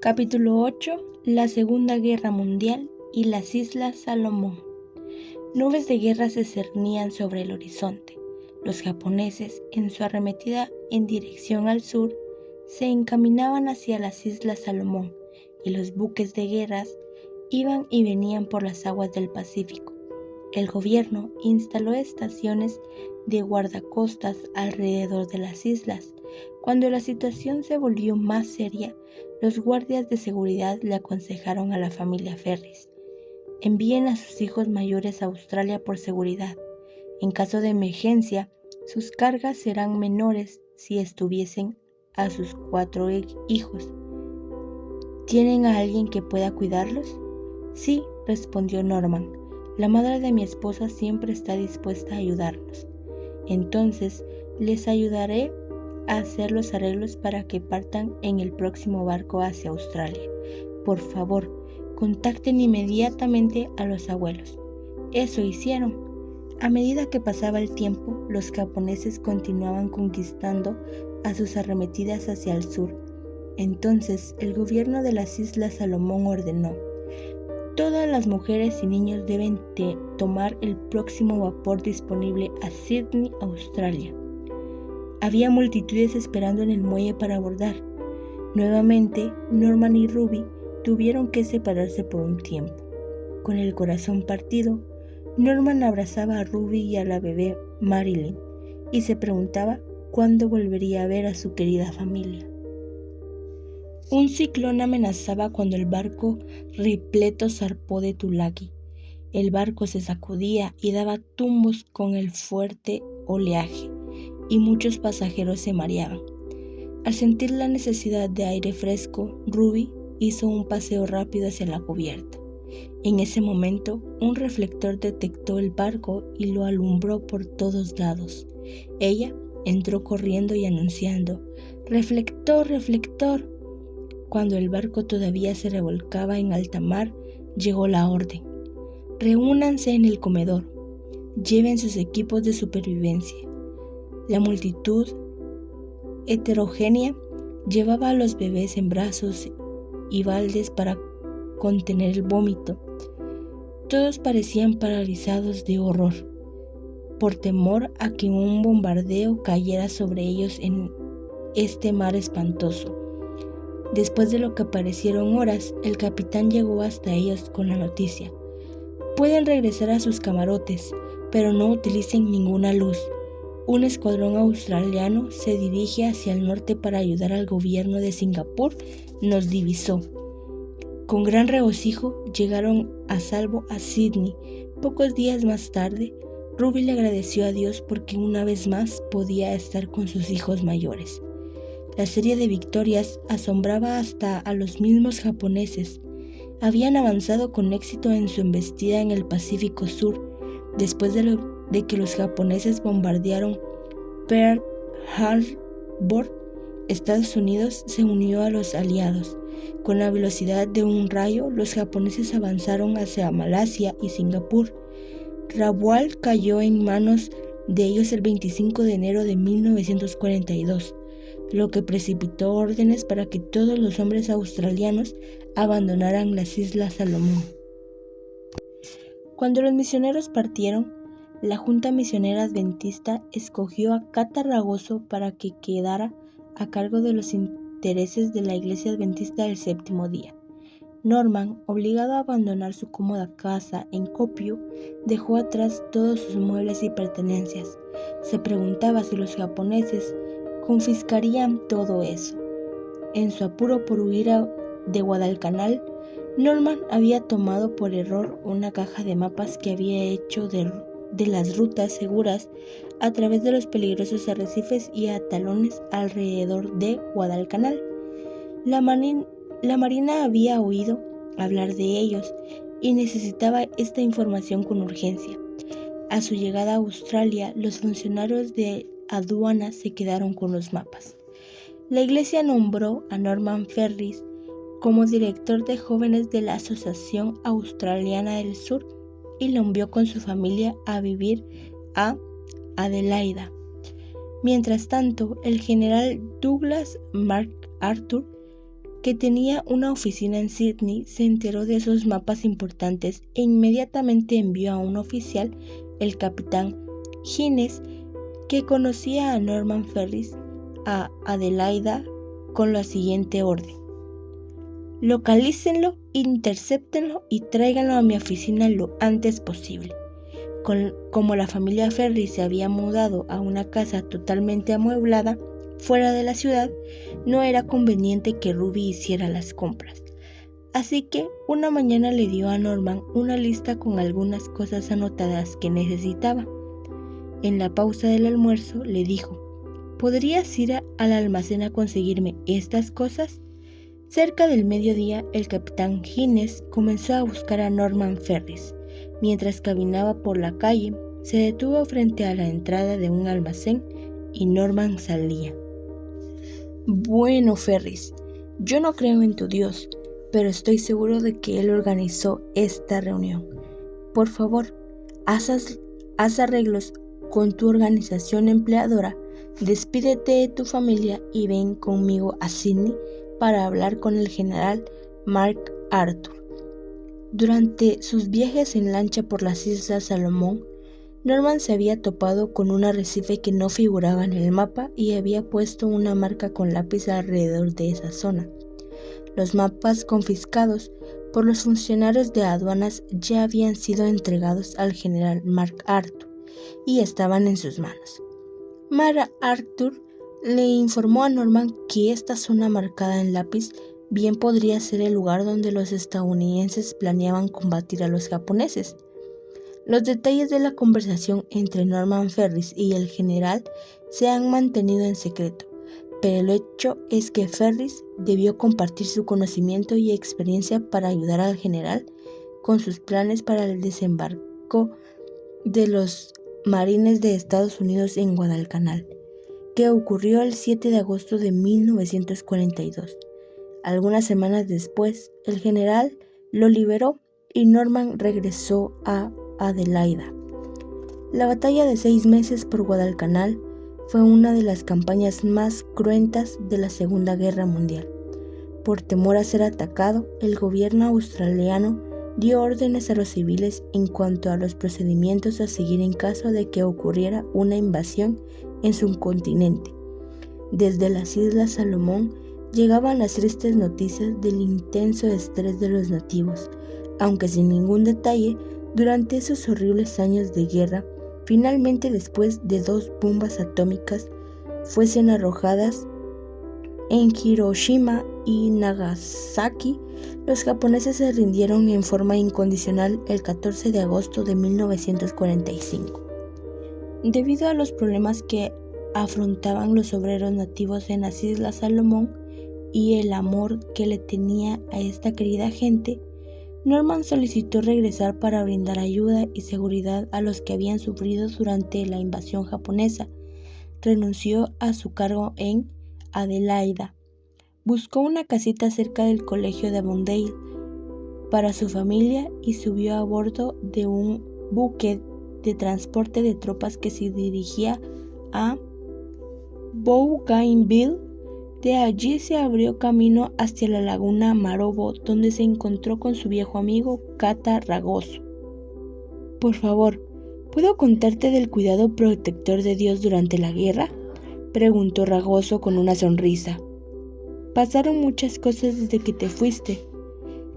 Capítulo 8. La Segunda Guerra Mundial y las Islas Salomón. Nubes de guerra se cernían sobre el horizonte. Los japoneses, en su arremetida en dirección al sur, se encaminaban hacia las Islas Salomón, y los buques de guerras iban y venían por las aguas del Pacífico. El gobierno instaló estaciones de guardacostas alrededor de las islas. Cuando la situación se volvió más seria, los guardias de seguridad le aconsejaron a la familia Ferris: envíen a sus hijos mayores a Australia por seguridad. En caso de emergencia, sus cargas serán menores si estuviesen a sus 4 hijos. ¿Tienen a alguien que pueda cuidarlos? Sí, respondió Norman. La madre de mi esposa siempre está dispuesta a ayudarnos. Entonces, les ayudaré a hacer los arreglos para que partan en el próximo barco hacia Australia. Por favor, contacten inmediatamente a los abuelos. Eso hicieron. A medida que pasaba el tiempo, los japoneses continuaban conquistando a sus arremetidas hacia el sur. Entonces, el gobierno de las Islas Salomón ordenó: todas las mujeres y niños deben tomar el próximo vapor disponible a Sydney, Australia. Había multitudes esperando en el muelle para abordar. Nuevamente, Norman y Ruby tuvieron que separarse por un tiempo. Con el corazón partido, Norman abrazaba a Ruby y a la bebé Marilyn y se preguntaba cuándo volvería a ver a su querida familia. Un ciclón amenazaba cuando el barco repleto zarpó de Tulagi. El barco se sacudía y daba tumbos con el fuerte oleaje, y muchos pasajeros se mareaban. Al sentir la necesidad de aire fresco, Ruby hizo un paseo rápido hacia la cubierta. En ese momento, un reflector detectó el barco y lo alumbró por todos lados. Ella entró corriendo y anunciando: ¡reflector, reflector! Cuando el barco todavía se revolcaba en alta mar, llegó la orden: reúnanse en el comedor, lleven sus equipos de supervivencia. La multitud heterogénea llevaba a los bebés en brazos y baldes para contener el vómito. Todos parecían paralizados de horror, por temor a que un bombardeo cayera sobre ellos en este mar espantoso. Después de lo que parecieron horas, el capitán llegó hasta ellos con la noticia: pueden regresar a sus camarotes, pero no utilicen ninguna luz. Un escuadrón australiano se dirige hacia el norte para ayudar al gobierno de Singapur. Nos divisó. Con gran regocijo llegaron a salvo a Sydney. Pocos días más tarde, Ruby le agradeció a Dios porque una vez más podía estar con sus hijos mayores. La serie de victorias asombraba hasta a los mismos japoneses. Habían avanzado con éxito en su embestida en el Pacífico Sur, después de que los japoneses bombardearon Pearl Harbor. Estados Unidos se unió a los aliados. Con la velocidad de un rayo, los japoneses avanzaron hacia Malasia y Singapur. Rabaul cayó en manos de ellos el 25 de enero de 1942. Lo que precipitó órdenes para que todos los hombres australianos abandonaran las Islas Salomón. Cuando los misioneros partieron, la Junta Misionera Adventista escogió a Cata Ragoso para que quedara a cargo de los intereses de la Iglesia Adventista del Séptimo Día. Norman, obligado a abandonar su cómoda casa en Kuopio, dejó atrás todos sus muebles y pertenencias. Se preguntaba si los japoneses confiscarían todo eso. En su apuro por huir de Guadalcanal, Norman había tomado por error una caja de mapas que había hecho de las rutas seguras a través de los peligrosos arrecifes y atolones alrededor de Guadalcanal. La Marina había oído hablar de ellos y necesitaba esta información con urgencia. A su llegada a Australia, los funcionarios de aduanas se quedaron con los mapas. La iglesia nombró a Norman Ferris como director de jóvenes de la Asociación Australiana del Sur y lo envió con su familia a vivir a Adelaida. Mientras tanto, el general Douglas MacArthur que tenía una oficina en Sydney, se enteró de esos mapas importantes e inmediatamente envió a un oficial, el capitán Hines, que conocía a Norman Ferris, a Adelaida con la siguiente orden: localícenlo, intercéptenlo y tráiganlo a mi oficina lo antes posible. Como la familia Ferris se había mudado a una casa totalmente amueblada fuera de la ciudad, no era conveniente que Ruby hiciera las compras. Así que una mañana le dio a Norman una lista con algunas cosas anotadas que necesitaba. En la pausa del almuerzo le dijo: ¿podrías ir al almacén a conseguirme estas cosas? Cerca del mediodía, el capitán Hines comenzó a buscar a Norman Ferris. Mientras caminaba por la calle, se detuvo frente a la entrada de un almacén y Norman salía. Bueno, Ferris, yo no creo en tu Dios, pero estoy seguro de que él organizó esta reunión. Por favor, haz arreglos con tu organización empleadora, despídete de tu familia y ven conmigo a Sydney para hablar con el general Mark Arthur. Durante sus viajes en lancha por las Islas Salomón, Norman se había topado con un arrecife que no figuraba en el mapa y había puesto una marca con lápiz alrededor de esa zona. Los mapas confiscados por los funcionarios de aduanas ya habían sido entregados al general Mark Arthur y estaban en sus manos. Mark Arthur le informó a Norman que esta zona marcada en lápiz bien podría ser el lugar donde los estadounidenses planeaban combatir a los japoneses. Los detalles de la conversación entre Norman Ferris y el general se han mantenido en secreto, pero el hecho es que Ferris debió compartir su conocimiento y experiencia para ayudar al general con sus planes para el desembarco de los marines de Estados Unidos en Guadalcanal, que ocurrió el 7 de agosto de 1942. Algunas semanas después, el general lo liberó y Norman regresó a Adelaida. La batalla de 6 meses por Guadalcanal fue una de las campañas más cruentas de la Segunda Guerra Mundial. Por temor a ser atacado, el gobierno australiano dio órdenes a los civiles en cuanto a los procedimientos a seguir en caso de que ocurriera una invasión en su continente. Desde las Islas Salomón llegaban las tristes noticias del intenso estrés de los nativos, aunque sin ningún detalle. Durante esos horribles años de guerra, finalmente después de 2 bombas atómicas fuesen arrojadas en Hiroshima y Nagasaki, los japoneses se rindieron en forma incondicional el 14 de agosto de 1945. Debido a los problemas que afrontaban los obreros nativos en las Islas Salomón y el amor que le tenía a esta querida gente, Norman solicitó regresar para brindar ayuda y seguridad a los que habían sufrido durante la invasión japonesa. Renunció a su cargo en Adelaida. Buscó una casita cerca del colegio de Avondale para su familia y subió a bordo de un buque de transporte de tropas que se dirigía a Bougainville. De allí se abrió camino hacia la laguna Marobo, donde se encontró con su viejo amigo Kata Ragoso. Por favor, ¿puedo contarte del cuidado protector de Dios durante la guerra?, preguntó Ragoso con una sonrisa. Pasaron muchas cosas desde que te fuiste.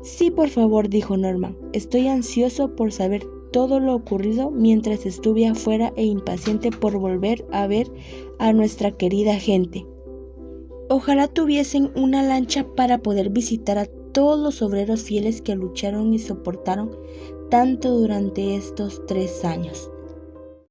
Sí, por favor, dijo Norman. Estoy ansioso por saber todo lo ocurrido mientras estuve afuera e impaciente por volver a ver a nuestra querida gente. Ojalá tuviesen una lancha para poder visitar a todos los obreros fieles que lucharon y soportaron tanto durante estos 3 años.